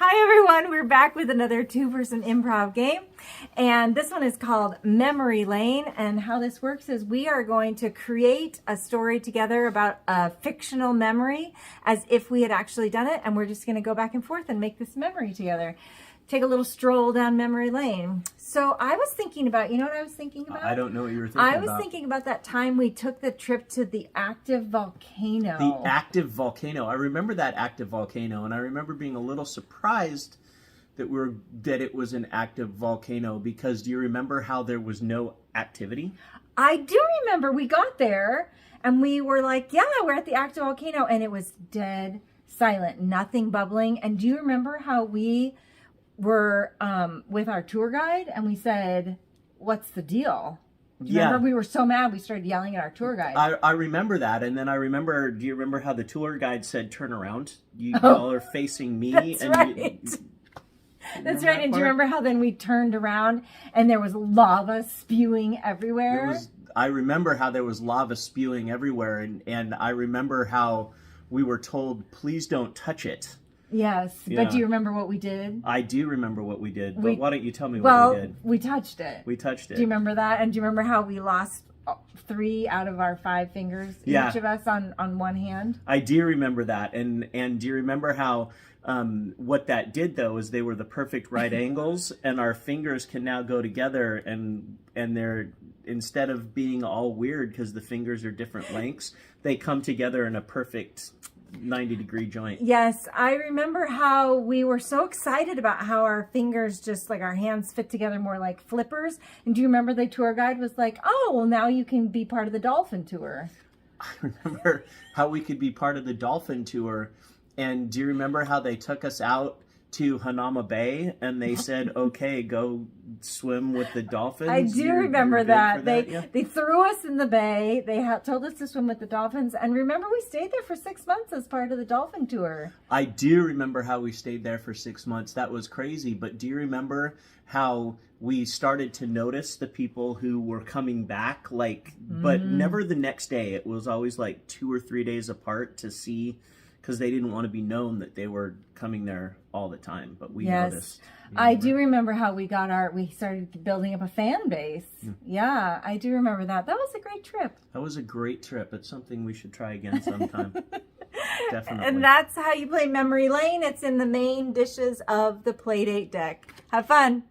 Hi everyone, we're back with another two-person improv game, and this one is called Memory Lane. And how this works is we are going to create a story together about a fictional memory as if we had actually done it, and we're just going to go back and forth and make this memory together. Take a little stroll down memory lane. So I was thinking about, you know what I was thinking about? I don't know what you were thinking about. I was thinking about that time we took the trip to the active volcano. The active volcano. I remember that active volcano, and I remember being a little surprised that it was an active volcano, because do you remember how there was no activity? I do remember we got there and we were like, yeah, we're at the active volcano, and it was dead silent, nothing bubbling. And do you remember how we were with our tour guide and we said, what's the deal? Do you remember? We were so mad we started yelling at our tour guide. I remember that. And then do you remember how the tour guide said, turn around? You all are facing me. That's right. That's right. And do you remember how then we turned around and there was lava spewing everywhere? I remember how there was lava spewing everywhere. And I remember how we were told, please don't touch it. Yes, yeah. But do you remember what we did? I do remember what we did, but why don't you tell me what we did? We touched it. We touched it. Do you remember that? And do you remember how we lost 3 out of our 5 fingers, each of us on one hand? I do remember that. And do you remember how what that did, though, is they were the perfect right angles, and our fingers can now go together, and they're, instead of being all weird because the fingers are different lengths, they come together in a perfect 90-degree joint. Yes, I remember how we were so excited about how our fingers, just like our hands, fit together more like flippers. And do you remember the tour guide was like, oh, well, now you can be part of the dolphin tour? I remember how we could be part of the dolphin tour. And do you remember how they took us out to Hanauma Bay and they said, okay, go swim with the dolphins? I do remember that. They threw us in the bay. They told us to swim with the dolphins. And remember, we stayed there for 6 months as part of the dolphin tour. I do remember how we stayed there for 6 months. That was crazy. But do you remember how we started to notice the people who were coming back, but never the next day? It was always like 2 or 3 days apart to see, because they didn't want to be known that they were coming there all the time, but we noticed. I do remember how we started building up a fan base. Yeah, I do remember that. That was a great trip. That was a great trip. It's something we should try again sometime. Definitely. And that's how you play Memory Lane. It's in the main dishes of the Playdate deck. Have fun.